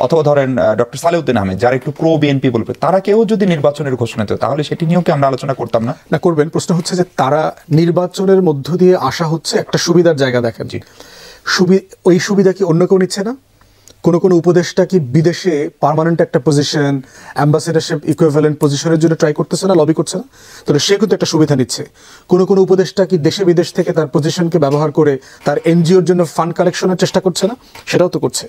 অথবা ধরেন ডক্টর সালেউদ্দিন আহমেদ যারা একটু প্রো বিএনপি বলবে, তারা কেউ যদি নির্বাচনের ঘোষণা দিত তাহলে সেটি নিয়েও কি আমরা আলোচনা করতাম না? না, করবেন। প্রশ্ন হচ্ছে যে তারা নির্বাচনের মধ্য দিয়ে আসা হচ্ছে একটা সুবিধার জায়গা দেখেন। ওই সুবিধা কি অন্য কেউ নিচ্ছে না? কোনো উপদেষ্টা কি বিদেশে পার্মানেন্ট একটা পজিশন, অ্যাম্বাসেডারশিপ ইকুইভ্যালেন্ট পজিশনের জন্য ট্রাই করতেছে না, লবি করছে না? তাহলে সে কিন্তু একটা সুবিধা নিচ্ছে। কোনো উপদেষ্টা কি দেশে বিদেশ থেকে তার পজিশনকে ব্যবহার করে তার এনজিওর জন্য ফান্ড কালেকশনের চেষ্টা করছে না? সেটাও তো করছে।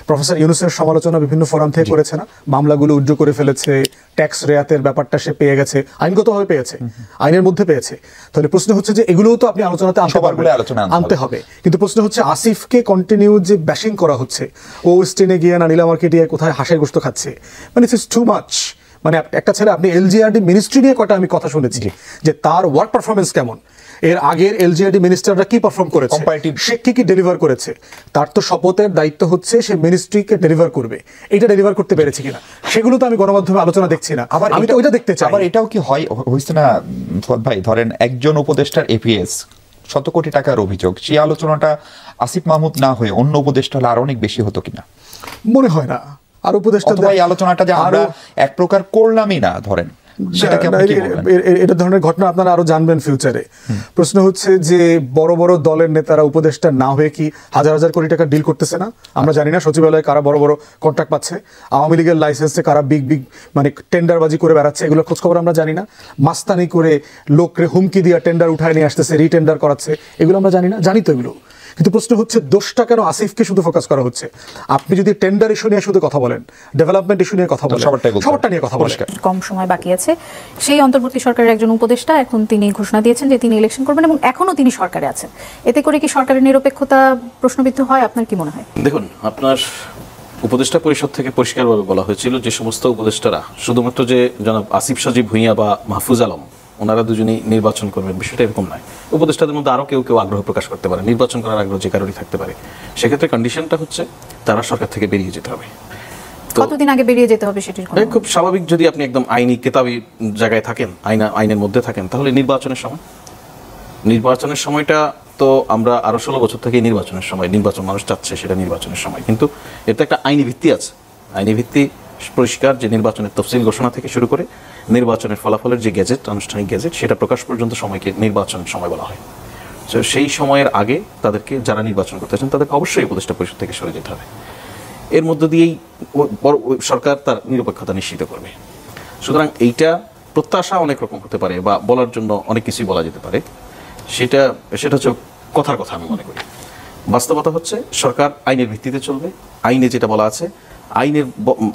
প্রফেসর ইউনূসের সমালোচনা বিভিন্ন ফোরাম থেকে করেছে না? মামলাগুলো উজ্জ্ব করে ফেলেছে, ট্যাক্স রেয়াতের ব্যাপারটা সে পেয়ে গেছে, আইনগতভাবে পেয়েছে, আইনের মধ্যে পেয়েছে। তাহলে প্রশ্ন হচ্ছে যে এগুলোও তো আপনি আলোচনাতে আনতে হবে। কিন্তু প্রশ্ন হচ্ছে আসিফকে কন্টিনিউ যে ব্যাশিং করা হচ্ছে, ও ওয়েস্টিনে গিয়ে না নীলা মার্কেটে কোথায় হাঁসের গোস্ত খাচ্ছে, মানে ইটস টু মাচ। মানে একটা ছেলে, আপনি এলজিআরডি মিনিস্ট্রি নিয়ে কটা আমি কথা শুনেছি যে তার ওয়ার্ক পারফরমেন্স কেমন, এর আগের এলজিআরডি মিনিস্টাররা কি পারফর্ম করেছে, সে কি ডেলিভার করেছে। তার তো শপথের দায়িত্ব হচ্ছে সে মিনিস্ট্রিকে ডেলিভার করবে, এটা ডেলিভার করতে পেরেছে কিনা সেগুলো তো আমি গণমাধ্যমে আলোচনা দেখছি না। আবার আমি তো ওইটা দেখতে চাই। আবার এটাও কি হয়েছে না ফুয়াদ ভাই, ধরেন একজন উপদেষ্টার এপিএস শত কোটি টাকার অভিযোগ, সেই আলোচনাটা আসিফ মাহমুদ না হয়ে অন্য উপদেষ্টা হলে আরো অনেক বেশি হতো কিনা মনে হয় না। আর উপদেষ্টা এই আলোচনাটা যে আমরা এক প্রকার করলামই না, ধরেন এটা ধরনের ঘটনা আপনারা আরো জানবেন ফিউচারে। প্রশ্ন হচ্ছে যে বড় বড় দলের নেতারা উপদেষ্টা না হয়ে কি হাজার হাজার কোটি টাকা ডিল করতেছে না? আমরা জানি না সচিবালয়ে কারা বড় বড় কন্ট্রাক্ট পাচ্ছে, আওয়ামী লীগের লাইসেন্সে কারা বিগ মানে টেন্ডারবাজি করে বেড়াচ্ছে, এগুলো খোঁজখবর আমরা জানি না? মাস্তানি করে লোকরে হুমকি দিয়ে টেন্ডার উঠায় নিয়ে আসতেছে, রিটেন্ডার করাচ্ছে, এগুলো আমরা জানি না? জানি তো এগুলো। কিন্তু প্রশ্ন হচ্ছে দোষটা কেন আসিফকে শুধু ফোকাস করা হচ্ছে? আপনি যদি টেন্ডার ইস্যু নিয়ে শুধু কথা বলেন, ডেভেলপমেন্ট ইস্যু নিয়ে কথা বলেন, সবটা নিয়ে কথা বলেন। কম সময় বাকি আছে, সেই অন্তর্বর্তী সরকারের একজন উপদেষ্টা এখন তিনি ঘোষণা দিয়েছেন যে তিনি ইলেকশন করবেন এবং এখনো তিনি সরকারে আছেন। এতে করে কি সরকারের নিরপেক্ষতা প্রশ্নবিদ্ধ হয়? আপনার কি মনে হয়? দেখুন, আপনার উপদেষ্টা পরিষদ থেকে পরিষ্কারভাবে বলা হয়েছিল যে সমস্ত উপদেষ্টারা শুধুমাত্র যে জনাব আসিফ সজীব ভুঁইয়া বা মাহফুজ আলম ওনারা দুজনেই নির্বাচন করবেন, বিষয়টা এরকম নয়। উপদেষ্টাদের মধ্যে আরও কেউ আগ্রহ প্রকাশ করতে পারে, নির্বাচন করার আগ্রহ যে কারোরই থাকতে পারে। সেক্ষেত্রে কন্ডিশনটা হচ্ছে তারা সরকার থেকে বেরিয়ে যেতে হবে। কতদিন আগে বেরিয়ে যেতে হবে সেটির খুব স্বাভাবিক। যদি আপনি একদম আইনি কেতাবি জায়গায় থাকেন, আইনের মধ্যে থাকেন, তাহলে নির্বাচনের সময়টা তো আমরা আরো 16 বছর থেকে নির্বাচনের সময়, নির্বাচন মানুষ চাচ্ছে সেটা নির্বাচনের সময়, কিন্তু এর তো একটা আইনি ভিত্তি আছে। আইনি ভিত্তি পরিষ্কার যে নির্বাচনের তফসিল ঘোষণা থেকে শুরু করে নির্বাচনের ফলাফলের যে গেজেট, আনুষ্ঠানিক গেজেট, সেটা প্রকাশ পর্যন্ত সময়কে নির্বাচনের সময় বলা হয়। তো সেই সময়ের আগে তাদেরকে, যারা নির্বাচন করতে চান তাদেরকে অবশ্যই উপদেষ্টা পরিষদ থেকে সরে যেতে হবে। এর মধ্য দিয়েই সরকার তার নিরপেক্ষতা নিশ্চিত করবে। সুতরাং এইটা প্রত্যাশা অনেক রকম হতে পারে বা বলার জন্য অনেক কিছুই বলা যেতে পারে, সেটা হচ্ছে কথার কথা। আমি মনে করি বাস্তবতা হচ্ছে সরকার আইনের ভিত্তিতে চলবে। আইনে যেটা বলা আছে,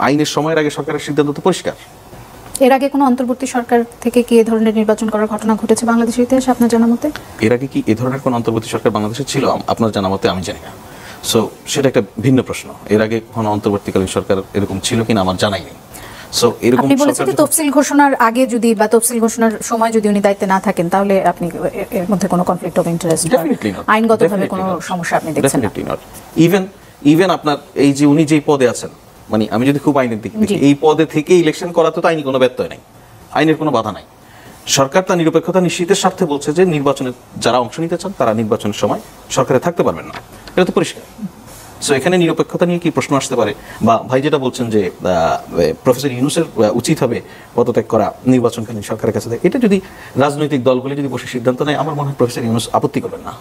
আইনের সময়ের আগে সরকারের সিদ্ধান্ত তো পরিষ্কার। এর আগে কোনো অন্তর্বর্তী সরকার থেকে কি এ ধরনের নির্বাচন করার ঘটনা ঘটেছে বাংলাদেশের ইতিহাসে আপনার জানা মতে? এর আগে কি এ ধরনের কোনো অন্তর্বর্তী সরকার বাংলাদেশে ছিল আপনার জানা মতে? আমি জানি না। সো সেটা একটা ভিন্ন প্রশ্ন। এর আগে কোনো অন্তর্বর্তীকালীন সরকার এরকম ছিল কিনা আমার জানাই নেই। সো এরকম আপনি বলেছেন যে তফসিল ঘোষণার আগে যদি বা তফসিল ঘোষণার সময় যদি উনি দায়িত্বে না থাকেন, তাহলে আপনি এর মধ্যে কোনো কনফ্লিক্ট অফ ইন্টারেস্ট, আইনগতভাবে কোনো সমস্যা আপনি দেখছেন না? ইভেন আপনার এই যে উনি যেই পদে আছেন, মানে আমি যদি খুব আইনের দিক দেখি, এই পদে থেকে ইলেকশন করাতে তো আইনি কোনো ব্যত্যয় নাই, আইনের কোনো বাধা নাই। সরকার তার নিরপেক্ষতা নিশ্চিতের স্বার্থে বলছে যে নির্বাচনে যারা অংশ নিতে চান তারা নির্বাচনের সময় সরকারে থাকতে পারবেন না, এটা তো পরিষ্কার। সো এখানে নিরপেক্ষতা নিয়ে কি প্রশ্ন আসতে পারে? বা ভাই যেটা বলছেন যে প্রফেসর ইউনূসের উচিত হবে পদত্যাগ করা নির্বাচনকালীন সরকারের কাছে, এটা যদি রাজনৈতিক দলগুলি যদি বসে সিদ্ধান্ত নেয়, আমার মনে হয় প্রফেসর ইউনূস আপত্তি করবেন না।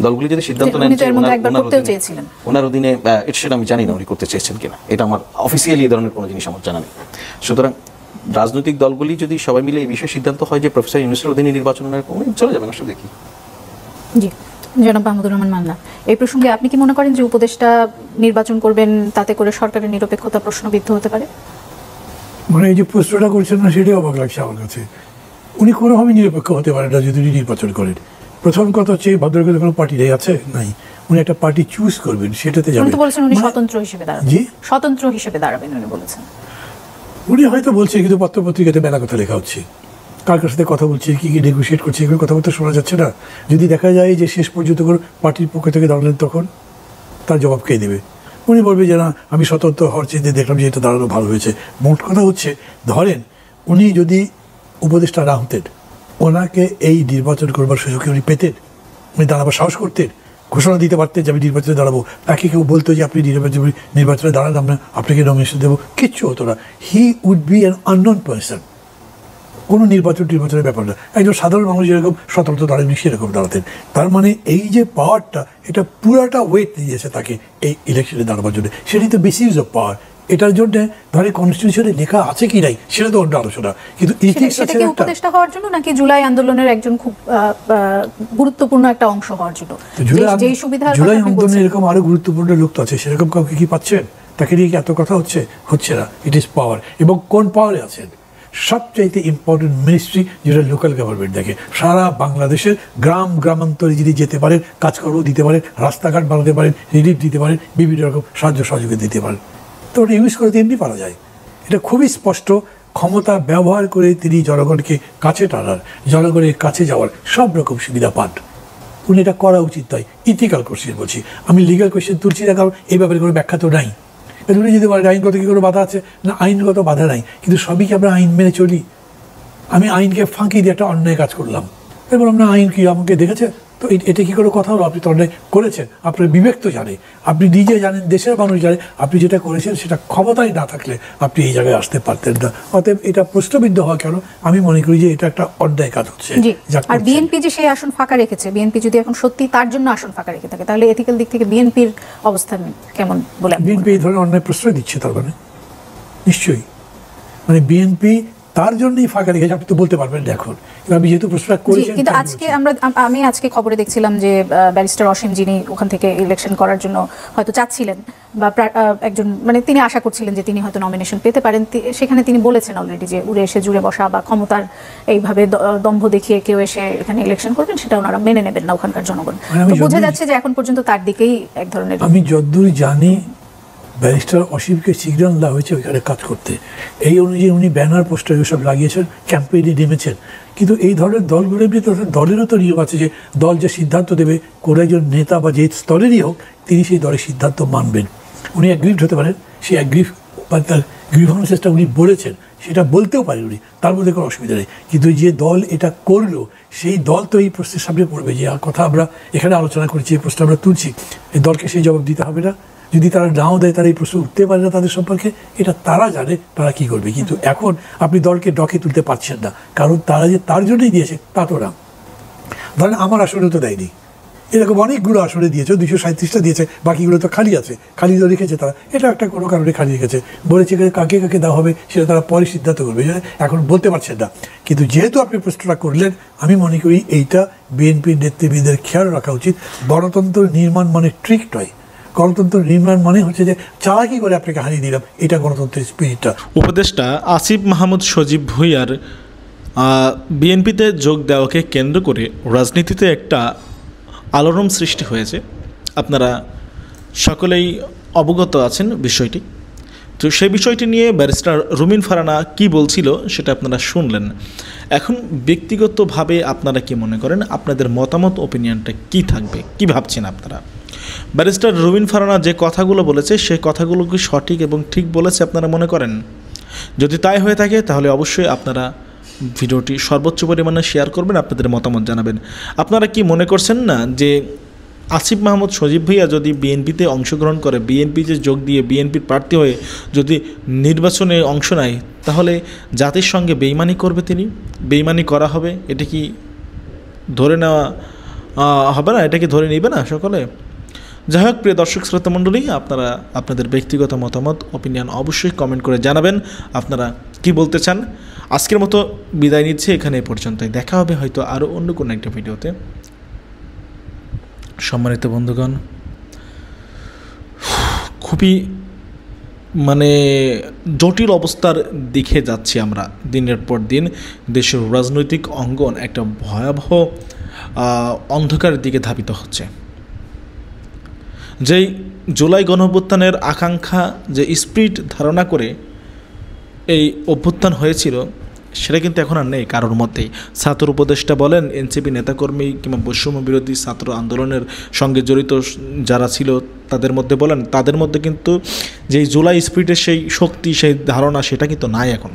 দলগুলি যদি সিদ্ধান্ত নেন ওনার অধীনে, সেটা আমি জানি না উনি করতে চেয়েছেন কিনা, এটা আমার অফিসিয়ালি এই ধরনের কোনো জিনিস আমার জানা নেই। সুতরাং রাজনৈতিক দলগুলি যদি সবাই মিলে এই বিষয়ে সিদ্ধান্ত হয় যে প্রফেসর ইউনূসের অধীনে নির্বাচন চলে যাবেন, আসলে দেখি। জি, জনাব মাহমুদুর রহমান মান্না, এই প্রসঙ্গে আপনি কি মনে করেন যে উপদেষ্টা নির্বাচন করবেন তাতে করে সরকারের নিরপেক্ষতা প্রশ্নবিদ্ধ হতে পারে? মানে এই যে প্রশ্নটা করছেন না, সেটাই অবাক লাগছে আমার কাছে। উনি কোনোভাবেই নিরপেক্ষ হতে পারেন না যদি উনি নির্বাচন করেন। প্রথম কথা হচ্ছে ভদ্রলোকের কোনো পার্টি আছে নাই, উনি একটা পার্টি চুজ করবেন, সেটাতে যাবেন। উনি তো বলেছেন উনি স্বতন্ত্র হিসেবে দাঁড়াবেন। জি, স্বতন্ত্র হিসেবে দাঁড়াবেন উনি বলেছেন। উনি হয়তো বলছে, কিন্তু পত্রপত্রিকাতে মেলা কথা লেখা হচ্ছে, কার কার সাথে কথা বলছে, কি কি নেগোসিয়েট করছে, এগুলো কথাবার্তা শোনা যাচ্ছে না। যদি দেখা যায় যে শেষ পর্যন্ত কোনো পার্টির পক্ষ থেকে দাঁড়ালেন, তখন তার জবাব কে দেবে? উনি বলবে যে না, আমি স্বতন্ত্র হওয়ার চিন্তা দেখলাম যে এটা দাঁড়ানো ভালো হয়েছে। মোট কথা হচ্ছে, ধরেন উনি যদি উপদেষ্টা না হতেন, ওনাকে এই নির্বাচন করবার সুযোগ উনি পেতেন, উনি দাঁড়াবার সাহস করতেন? ঘোষণা দিতে পারতেন যে আমি নির্বাচনে দাঁড়াবো, তাকে কেউ বলতো যে আপনি নির্বাচনে দাঁড়ান, আমরা আপনাকে নমিনেশন দেবো, কিচ্ছু হতো না। He would be an unknown person. কোনো নির্বাচনের ব্যাপার না, একজন সাধারণ মানুষ যেরকম স্বতন্ত্র দাঁড়ায়নি সেরকম দাঁড়াতেন। তার মানে এই যে পাওয়ারটা, এটা পুরাটা ওয়েট দিয়েছে তাকে এই ইলেকশনে দাঁড়াবার জন্য। সেটাই তো বেসিস অফ পাওয়ার। এটার জন্য ধরে কনস্টিটিউশনে লেখা আছে কি নাই সেটা তো অন্য আলোচনা, কিন্তু উপদেষ্টা হওয়ার জন্য নাকি জুলাই আন্দোলনের একজন খুব গুরুত্বপূর্ণ একটা অংশ হওয়ার জন্য, জুলাই আন্দোলনে এরকম আরো গুরুত্বপূর্ণ লোক তো আছে, সেরকম কাউকে কি পাচ্ছেন? তাকে নিয়ে কি এত কথা হচ্ছে না? It is power. এবং কোন পাওয়ারে আছেন? সবচাইতে ইম্পর্টেন্ট মিনিস্ট্রি যেটা লোকাল গভর্নমেন্ট দেখে, সারা বাংলাদেশের গ্রামান্তরে যদি যেতে পারেন, কাজকর্ম দিতে পারেন, রাস্তাঘাট বানাতে পারেন, রিলিফ দিতে পারেন, বিভিন্ন রকম সাহায্য সহযোগিতা দিতে পারেন, তো ওটা ইউজ করে এমনি পারা যায়। এটা খুবই স্পষ্ট। ক্ষমতা ব্যবহার করে তিনি জনগণকে কাছে টানার, জনগণের কাছে যাওয়ার সব রকম সুবিধা পান। উনি এটা করা উচিত নয়। ইথিক্যাল কোশ্চেন বলছি আমি, লিগাল কোশ্চেন তুলছি না, কারণ এই ব্যাপারে কোনো ব্যাখ্যা তো নাই। উনি যদি বলেন আইনগত কি কোনো বাধা আছে, না আইনগত বাধা নাই, কিন্তু সবই কি আমরা আইন মেনে চলি? আমি আইনকে ফাঁকি দিয়ে একটা অন্যায় কাজ করলাম, এরপর আমরা আইন কি আমাকে দেখেছে? তো এটা কি কোনো কথা হলো? আপনি তো অন্যায় করেছেন, আপনার বিবেক তো জানে, আপনি নিজে জানেন, দেশের মানুষ জানে আপনি যেটা করেছেন সেটা ক্ষমতায় না থাকলে আপনি এই জায়গায় আসতে পারতেন না। অতএব এটা প্রশ্নবিদ্ধ হওয়া কেন? আমি মনে করি যে এটা একটা অন্যায় কাজ হচ্ছে। আর বিএনপি যে সেই আসন ফাঁকা রেখেছে, বিএনপি যদি এখন সত্যি তার জন্য আসন ফাঁকা রেখে থাকে, তাহলে এথিক্যাল দিক থেকে বিএনপির অবস্থান কেমন বলে? বিএনপি এই ধরনের অন্যায় প্রশ্রয় দিচ্ছে তার মানে নিশ্চয়ই, মানে বিএনপি তার জন্যই ফাঁকা রেখেছে, আপনি তো বলতে পারবেন না এখন। আমি যেহেতু প্রশ্ন করেছি, কিন্তু আমি আজকে খবরে দেখছিলাম যে ব্যারিস্টার অসীম, যিনি ওখান থেকে ইলেকশন করার জন্য হয়তো চাচ্ছিলেন বা একজন মানে তিনি আশা করছিলেন যে তিনি হয়তো নমিনেশন পেতে পারেন, সেখানে তিনি বলেছেন অলরেডি যে উড়ে এসে জুড়ে বসা বা ক্ষমতার এইভাবে দম্ভ দেখিয়ে কেউ এসে এখানে ইলেকশন করবেন সেটা ওনারা মেনে নেবেন না ওখানকার জনগণ। বোঝা যাচ্ছে যে এখন পর্যন্ত তার দিকেই এক ধরনের, আমি যতদূর জানি ব্যারিস্টার অসীমকে সিগন্যাল দেওয়া হয়েছে ওইখানে কাজ করতে। এই অনুযায়ী উনি ব্যানার পোস্টার এসব লাগিয়েছেন, ক্যাম্পেইনে নেমেছেন। কিন্তু এই ধরনের দলগুলোর ভিতরে দলেরও তো নিয়ম আছে যে দল যে সিদ্ধান্ত দেবে, কোনো একজন নেতা বা যে স্তরেরই হোক তিনি সেই দলের সিদ্ধান্ত মানবেন। উনি অ্যাগ্রিভড হতে পারেন, সেই তার গ্রিভান্সেসটা উনি বলেছেন, সেটা বলতেও পারেন উনি, তার মধ্যে কোনো অসুবিধা নেই। কিন্তু যে দল এটা করলো সেই দল তো এই প্রশ্নের সামনে পড়বে যে কথা আমরা এখানে আলোচনা করেছি, এই প্রশ্ন আমরা তুলছি, এই দলকে সেই জবাব দিতে হবে না। যদি তারা নাও দেয়, তারা এই প্রশ্ন উঠতে পারে না তাদের সম্পর্কে, এটা তারা জানে তারা কি করবে। কিন্তু এখন আপনি দলকে ডকে তুলতে পারছেন না, কারণ তারা যে তার জন্যই দিয়েছে তা তো না। ধরেন আমার আসনে তো দেয়নি, এরকম অনেকগুলো আসনে দিয়েছে, 237টা দিয়েছে, বাকিগুলো তো খালি আছে, খালি তো রেখেছে তারা, এটা একটা কোনো কারণে খালি রেখেছে। বলেছে কাকে কাকে দেওয়া হবে সেটা তারা পরে সিদ্ধান্ত করবে, এখন বলতে পারছেন না। কিন্তু যেহেতু আপনি প্রশ্নটা করলেন, আমি মনে করি এইটা বিএনপির নেতৃবৃন্দের খেয়াল রাখা উচিত। গণতন্ত্র নির্মাণ মানে ট্রিক নয়, গণতন্ত্র নির্মাণ মানে হচ্ছে যে চালাকি করে আপনাকে হারিয়ে দিলাম, এটা গণতন্ত্রের স্পিরিটটা। উপদেষ্টা আসিফ মাহমুদ সজীব ভুঁইয়ার বিএনপিতে যোগ দেওয়াকে কেন্দ্র করে রাজনীতিতে একটা আলোড়ন সৃষ্টি হয়েছে। আপনারা সকলেই অবগত আছেন বিষয়টি। তো সেই বিষয়টি নিয়ে ব্যারিস্টার রুমিন ফারহানা কি বলছিল সেটা আপনারা শুনলেন। এখন ব্যক্তিগতভাবে আপনারা কি মনে করেন, আপনাদের মতামত ওপিনিয়নটা কি থাকবে, কি ভাবছেন আপনারা? ব্যারিস্টার রুমিন ফারহানা যে কথাগুলো বলেছে সেই কথাগুলো কি সঠিক এবং ঠিক বলেছে আপনারা মনে করেন? যদি তাই হয়ে থাকে তাহলে অবশ্যই আপনারা ভিডিওটি সর্বোচ্চ পরিমাণে শেয়ার করবেন, আপনাদের মতামত জানাবেন। আপনারা কি মনে করছেন না যে আসিফ মাহমুদ সজীব ভুঁইয়া যদি বিএনপিতে অংশগ্রহণ করে, বিএনপিতে যোগ দিয়ে বিএনপির প্রার্থী হয়ে যদি নির্বাচনে অংশ নেয়, তাহলে জাতির সঙ্গে বেইমানি করবে, তিনি বেইমানি করা হবে? এটা কি ধরে নেওয়া হবে না? এটা কি ধরে নেবে না সকলে? যাই হোক, প্রিয় দর্শক শ্রোতা মণ্ডলী, আপনারা আপনাদের ব্যক্তিগত মতামত ওপিনিয়ন অবশ্যই কমেন্ট করে জানাবেন আপনারা কি বলতে চান। আজকের মতো বিদায় নিচ্ছে এখানে পর্যন্তই, দেখা হবে হয়তো আরও অন্য কোনো একটা ভিডিওতে। সম্মানিত বন্ধুগণ, খুবই জটিল অবস্থার দিকে যাচ্ছি আমরা দিনের পর দিন। দেশের রাজনৈতিক অঙ্গন একটা ভয়াবহ অন্ধকারের দিকে ধাবিত হচ্ছে। যেই জুলাই গণঅভ্যুত্থানের আকাঙ্ক্ষা, যে স্পিরিট ধারণা করে এই অভ্যুত্থান হয়েছিল, সেটা কিন্তু এখন আর নেই কারোর মধ্যেই। ছাত্র উপদেষ্টা বলেন, এনসিপি নেতাকর্মী কিংবা বৈষম্য বিরোধী ছাত্র আন্দোলনের সঙ্গে জড়িত যারা ছিল তাদের মধ্যে বলেন, তাদের মধ্যে কিন্তু যেই জুলাই স্পিরিটের সেই শক্তি, সেই ধারণা, সেটা কিন্তু নাই এখন।